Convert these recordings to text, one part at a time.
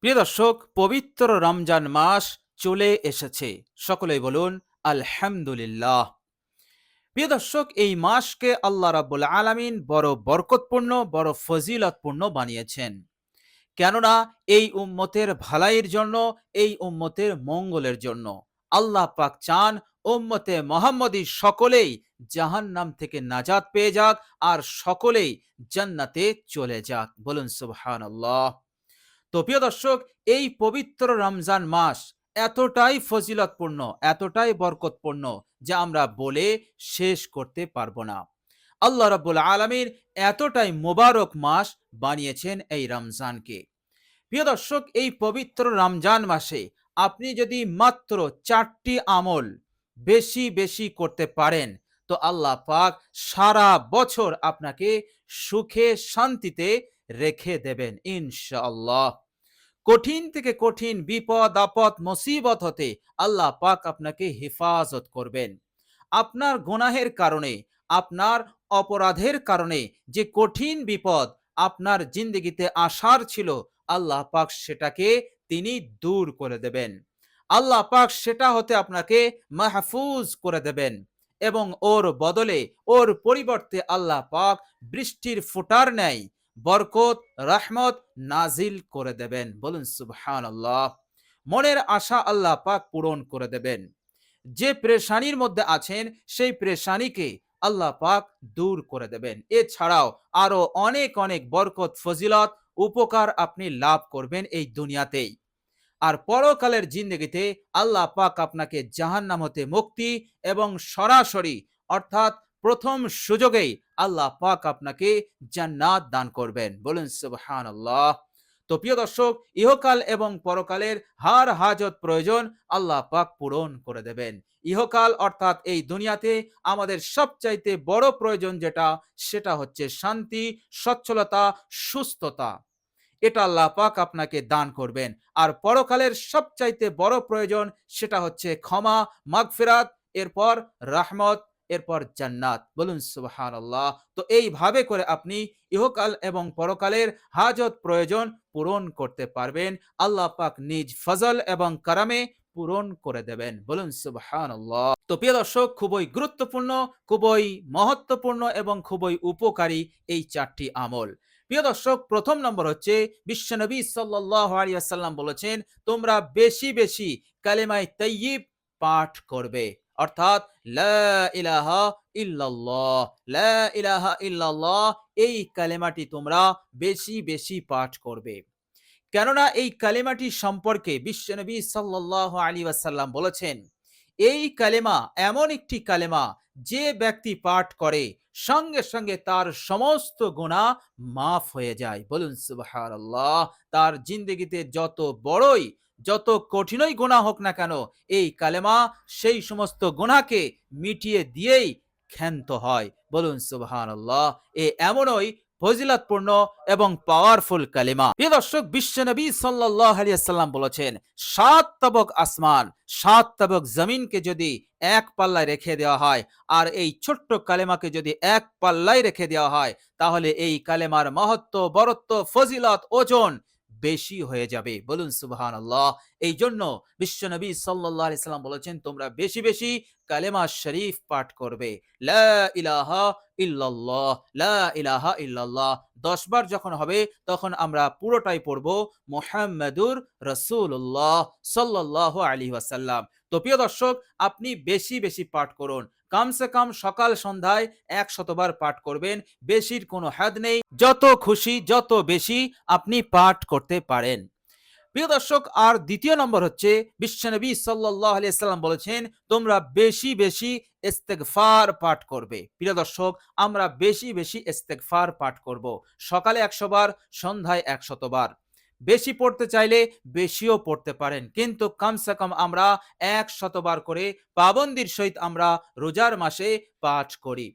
প্রিয় দর্শক, পবিত্র রমজান মাস চলে এসেছে। সকলেই বলুন আলহামদুলিল্লাহ। প্রিয় দর্শক, এই মাসকে আল্লাহ রাব্বুল আলামিন বড় বরকতপূর্ণ, বড় ফজিলতপূর্ণ বানিয়েছেন। কেননা এই উম্মতের ভালাইয়ের জন্য, এই উম্মতের মঙ্গলের জন্য আল্লাহ পাক চান উম্মতে মোহাম্মদী সকলেই জাহান্নাম থেকে নাজাত পেয়ে যাক, আর সকলেই জান্নাতে চলে যাক। বলুন সুবহানাল্লাহ। তো প্রিয় দর্শক, এই পবিত্র রমজান মাস এতটাই ফজিলতপূর্ণ, এতটাই বরকতপূর্ণ, যা আমরা বলে শেষ করতে পারবো না। আল্লাহ রাব্বুল আলামিন এতটাই মোবারক মাস বানিয়েছেন এই রমজানকে। প্রিয় দর্শক, এই পবিত্র রমজান মাসে আপনি যদি মাত্র 4টি আমল বেশি বেশি করতে পারেন, তো আল্লাহ পাক সারা বছর আপনাকে সুখে শান্তিতে রেখে দেবেন ইনশাআল্লাহ। কঠিন থেকে কঠিন বিপদ আপদ মুসিবত হতে আল্লাহ পাক আপনাকে হেফাজত করবেন। আপনার গুনাহের কারণে, আপনার অপরাধের কারণে যে কঠিন বিপদ আপনার জিন্দগিতে আসার ছিল, আল্লাহ পাক সেটাকে তিনি দূর করে দেবেন। আল্লাহ পাক সেটা হতে আপনাকে মাহফুজ করে দেবেন, এবং ওর বদলে, ওর পরিবর্তে আল্লাহ পাক বৃষ্টির ফোঁটার ন্যায় বরকত, রহমত নাজিল করে দেবেন। বলুন সুবহানাল্লাহ। মনের আশা আল্লাহ পাক পূরণ করে দেবেন। যে পেরেশানির মধ্যে আছেন, সেই পেরেশানিকে আল্লাহ পাক দূর করে দেবেন। এছাড়াও আরো অনেক অনেক বরকত, ফজিলত, উপকার আপনি লাভ করবেন এই দুনিয়াতেই। আর পরকালের জিন্দগিতে আল্লাহ পাক আপনাকে জাহান্নাম হতে মুক্তি, এবং সরাসরি অর্থাৎ প্রথম সুযোগেই আল্লাহ পাক আপনাকে জান্নাত দান করবেন। বলুন সুবহানাল্লাহ। তো প্রিয় দর্শক, ইহকাল এবং পরকালের হার হাজত প্রয়োজন আল্লাহ পাক পূরণ করে দেবেন। ইহকাল অর্থাৎ এই দুনিয়াতে আমাদের সবচাইতে বড় প্রয়োজন যেটা, সেটা হচ্ছে শান্তি, সচ্ছলতা, সুস্থতা। এটা আল্লাহ পাক আপনাকে দান করবেন। আর পরকালের সবচাইতে বড় প্রয়োজন সেটা হচ্ছে ক্ষমা, মাগফিরাত, এরপর রাহমত, এরপর জান্নাত। বলুন সুবহানাল্লাহ। তো এইভাবে করে আপনি ইহকাল এবং পরকালের হাজত প্রয়োজন পূরণ করতে পারবেন। আল্লাহ পাক নিজ ফজল এবং কারামে পূরণ করে দেবেন। বলুন সুবহানাল্লাহ। তো প্রিয় দর্শক, খুবই গুরুত্বপূর্ণ, খুবই মহত্বপূর্ণ এবং খুবই উপকারী এই 4টি আমল। প্রিয় দর্শক, প্রথম নম্বর হচ্ছে, বিশ্বনবী সাল্লাল্লাহু আলাইহি ওয়াসাল্লাম বলেছেন, তোমরা বেশি বেশি কালেমায়ে তাইয়্যিব পাঠ করবে, অর্থাৎ লা ইলাহা ইল্লাল্লাহ, লা ইলাহা ইল্লাল্লাহ। এই কালেমাটি তোমরা বেশি বেশি পাঠ করবে। কেননা এই কালেমাটি সম্পর্কে বিশ্বনবী সাল্লাল্লাহু আলাইহি ওয়াসাল্লাম বলেছেন, এই কালেমা এমন একটি কালেমা, যে ব্যক্তি পাঠ করে সঙ্গে সঙ্গে তার সমস্ত গুনাহ মাফ হয়ে যায়। বলুন সুবহানাল্লাহ। তার জিন্দগিতে যত বড়ই, যত কঠিনই গুনাহ হোক না কেন, এই কালেমা সেই সমস্ত গুনাহকে মিটিয়ে দিয়েই ক্ষান্ত হয়। বলুন সুবহানাল্লাহ। এমনই ফজিলতপূর্ণ এবং পাওয়ারফুল কালিমা। প্রিয় দর্শক, বিশ্বনবী সাল্লাল্লাহু আলাইহি ওয়াসাল্লাম বলেছেন, 7 তবক আসমান, 7 তবক জমিনকে যদি এক পাল্লায় রেখে দেওয়া হয়, আর এই ছোট্ট কালেমাকে যদি এক পাল্লায় রেখে দেওয়া হয়, তাহলে এই কালেমার মহত্ব, বরত্ব, ফজিলত, ওজন বেশি হয়ে যাবে। বলুন সুবহানাল্লাহ। এই জন্য বিশ্বনবী সাল্লাল্লাহু আলাইহি সাল্লাম বলেছেন, তোমরা বেশি বেশি কালেমা শরীফ পাঠ করবে। লা ইলাহা ইল্লাল্লাহ, লা ইলাহা ইল্লাল্লাহ 10 বার যখন হবে, তখন আমরা পুরোটাই পড়ব মুহাম্মাদুর রাসূলুল্লাহ সাল্লাল্লাহু আলাইহি ওয়াসাল্লাম। তো প্রিয় দর্শক, আপনি বেশি বেশি পাঠ করুন। কমসে কম সকাল সন্ধ্যায় 100 বার পাঠ করবেন। বেশির কোনো হাদ নেই। যত খুশি, যত বেশি আপনি পাঠ করতে পারেন। প্রিয় দর্শক, আর দ্বিতীয় নম্বর হচ্ছে, বিশ্বনবী সাল্লাল্লাহু আলাইহি সাল্লাম বলেছেন, তোমরা বেশি বেশি ইস্তেগফার পাঠ করবে। প্রিয় দর্শক, আমরা বেশি বেশি ইস্তেগফার পাঠ করব। সকালে 100 বার, সন্ধ্যায় 100 বার। বেশি পড়তে চাইলে বেশিও পড়তে পারেন, কিন্তু কমসে কম আমরা 100 বার করে পাবন্দির সহিত আমরা রোজার মাসে পাঠ করি।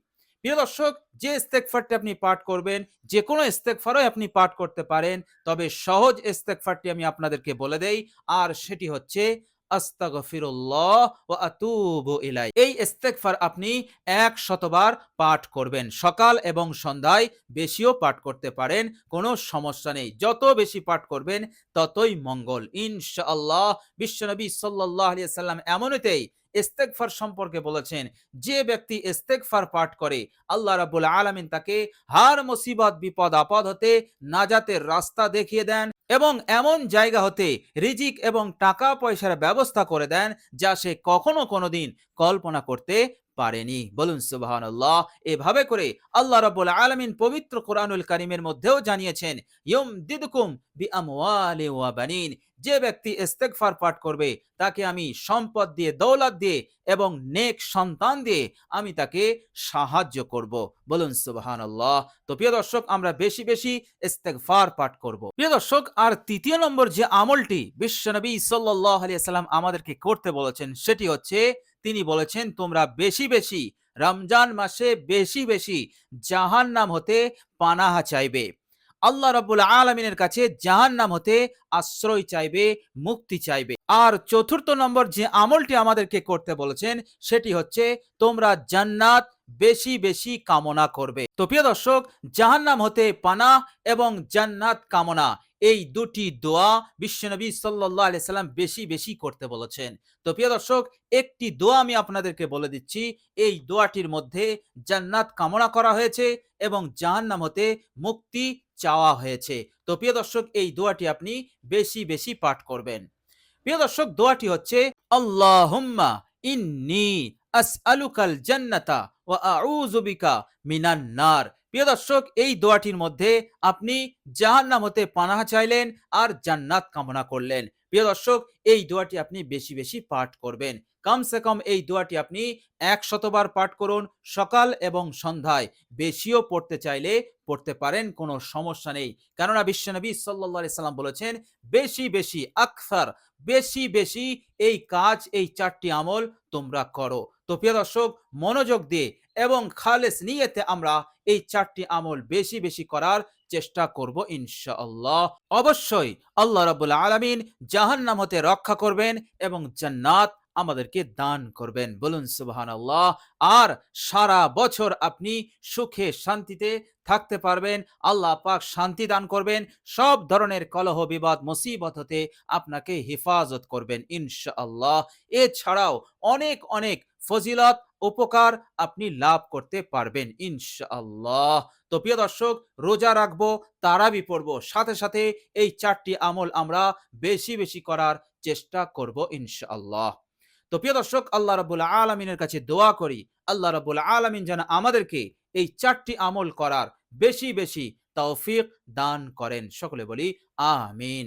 প্রিয় দর্শক, যে ইস্তেগফারটি আপনি পাঠ করবেন, যে কোনো ইস্তেগফারই আপনি পাঠ করতে পারেন, তবে সহজ ইস্তেগফারটি আমি আপনাদেরকে বলে দেই, আর সেটি হচ্ছে, আস্তাগফিরুল্লাহ ওয়া আতুবু ইলাই। এই ইস্তেগফার আপনি 100 বার পাঠ করবেন। সকাল এবং সন্ধ্যায় বেশিও পাঠ করতে পারেন, কোনো সমস্যা নেই। যত বেশি পাঠ করবেন ততই মঙ্গল ইনশাআল্লাহ। বিশ্বনবী সাল্লাল্লাহু আলাইহি সাল্লাম এমনিতেই ইস্তেগফার সম্পর্কে বলেছেন, যে ব্যক্তি ইস্তেগফার পাঠ করে আল্লাহ রাব্বুল আলামিন তাকে হার মুসিবত বিপদ আপদ হতে নাজাতের রাস্তা দেখিয়ে দেন এবং এমন জায়গা হতে রিজিক এবং টাকা পয়সার ব্যবস্থা করে দেন যা সে কখনো কোনোদিন কল্পনা করতে পারেনি। বলুন সুবহানাল্লাহ। এভাবে করে আল্লাহ রাব্বুল আলামিন পবিত্র কোরআনুল কারীমের মধ্যেও জানিয়েছেন, ইউমদিদকুম বিআমওয়ালি ওয়া বানিন। যে ব্যক্তি ইস্তেগফার পাঠ করবে তাকে আমি সম্পদ দিয়ে, দৌলত দিয়ে এবং নেক সন্তান দিয়ে আমি তাকে সাহায্য করব। বলুন সুবহানাল্লাহ। তো প্রিয় দর্শক, আমরা বেশি বেশি ইস্তেগফার পাঠ করব। প্রিয় দর্শক, আর তৃতীয় নম্বর যে আমলটি বিশ্বনবী সাল্লাল্লাহু আলাইহি সাল্লাম আমাদেরকে করতে বলেছেন সেটি হচ্ছে, তিনি বলেছেন তোমরা বেশি বেশি রমজান মাসে বেশি বেশি জাহান্নাম হতে পানাহ চাইবে। আল্লাহ রাব্বুল আলামিনের কাছে জাহান্নাম হতে আশ্রয় চাইবে, মুক্তি চাইবে। আর চতুর্থ নম্বর যে আমলটি আমাদেরকে করতে বলেছেন সেটি হচ্ছে তোমরা জান্নাত বেশি বেশি কামনা করবে। তো প্রিয় দর্শক, জাহান্নাম হতে পানাহ এবং জান্নাত কামনা, এই দুটি দোয়া বিশ্বনবী সাল্লাল্লাহু আলাইহি সাল্লাম বেশি বেশি করতে বলেছেন। তো প্রিয় দর্শক, একটি দোয়া আমি আপনাদেরকে বলে দিচ্ছি। এই দোয়াটির মধ্যে জান্নাত কামনা করা হয়েছে এবং জাহান্নাম হতে মুক্তি চাওয়া হয়েছে। তো প্রিয় দর্শক, এই দোয়াটি আপনি বেশি বেশি পাঠ করবেন। প্রিয় দর্শক, দোয়াটি হচ্ছে, আল্লাহুম্মা ইন্নী আসআলুকাল জান্নাতা ওয়া আউযু বিকা মিনান নার। প্রিয় দর্শক, এই দোয়াটির মধ্যে আপনি জাহান্নাম হতে পানাহ চাইলেন আর জান্নাত কামনা করলেন। প্রিয় দর্শক, এই দোয়াটি আপনি বেশি বেশি পাঠ করবেন। কমসে কম এই দোয়াটি আপনি 100 বার পাঠ করুন, সকাল এবং সন্ধ্যায়। বেশিও পড়তে চাইলে পড়তে পারেন, কোনো সমস্যা নেই। কেননা বিশ্বনবী সাল্লাল্লাহু আলাইহি সাল্লাম বলেছেন, বেশি বেশি আকসার, বেশি বেশি এই কাজ, এই 4টি আমল তোমরা করো। তো প্রিয় দর্শক, মনোযোগ দিয়ে এবং খালেস নিয়তে আমরা এই 4টি আমল বেশি বেশি করার চেষ্টা করব ইনশাআল্লাহ। অবশ্যই আল্লাহ রাব্বুল আলামিন জাহান্নাম হতে রক্ষা করবেন এবং জান্নাত আমাদেরকে দান করবেন। বলুন সুবহানাল্লাহ। আর সারা বছর আপনি সুখে শান্তিতে থাকতে পারবেন। আল্লাহ পাক শান্তি দান করবেন। সব ধরনের কলহ বিবাদ মুসিবত হতে আপনাকে হেফাজত করবেন ইনশাআল্লাহ। এছাড়াও অনেক অনেক ফজিলত, উপকার আপনি লাভ করতে পারবেন ইনশাআল্লাহ। তো প্রিয় দর্শক, রোজা রাখবো, তারাবি পড়বো, সাথে সাথে এই 4টি আমল আমরা বেশি বেশি করার চেষ্টা করব ইনশাআল্লাহ। তো প্রিয় দর্শক, আল্লাহ রাব্বুল আলামিনের কাছে দোয়া করি, আল্লাহ রাব্বুল আলামিন যেন আমাদেরকে এই 4টি আমল করার বেশি বেশি তৌফিক দান করেন। সকলে বলি আমিন।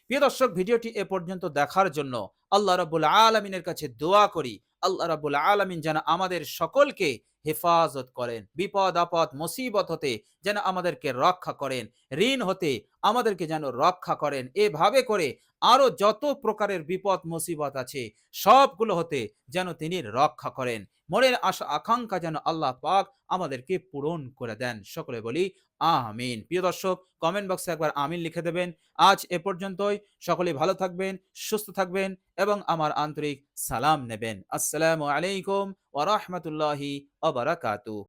প্রিয় দর্শক, ভিডিওটি এ পর্যন্ত দেখার জন্য আল্লাহ রাব্বুল আলামিনের কাছে দোয়া করি, আল্লাহ রাব্বুল আলামিন যেন আমাদের সকলকে হেফাজত করেন, বিপদ আপদ মুসিবত হতে যেন আমাদেরকে রক্ষা করেন, ঋণ হতে আমাদেরকে যেন রক্ষা করেন। এভাবে করে আরো যত প্রকারের বিপদ মুসিবত আছে সবগুলো হতে যেন তিনি রক্ষা করেন। মনের আশা আকাঙ্ক্ষা যেন আল্লাহ পাক আমাদেরকে পূরণ করে দেন। সকলে বলি আমিন। প্রিয় দর্শক, কমেন্ট বক্সে একবার আমিন লিখে দেবেন। আজ এ পর্যন্তই। সকলে ভালো থাকবেন, সুস্থ থাকবেন এবং আমার আন্তরিক সালাম নেবেন। আসসালামু আলাইকুম ওয়া রাহমাতুল্লাহি ওয়া বারাকাতুহু।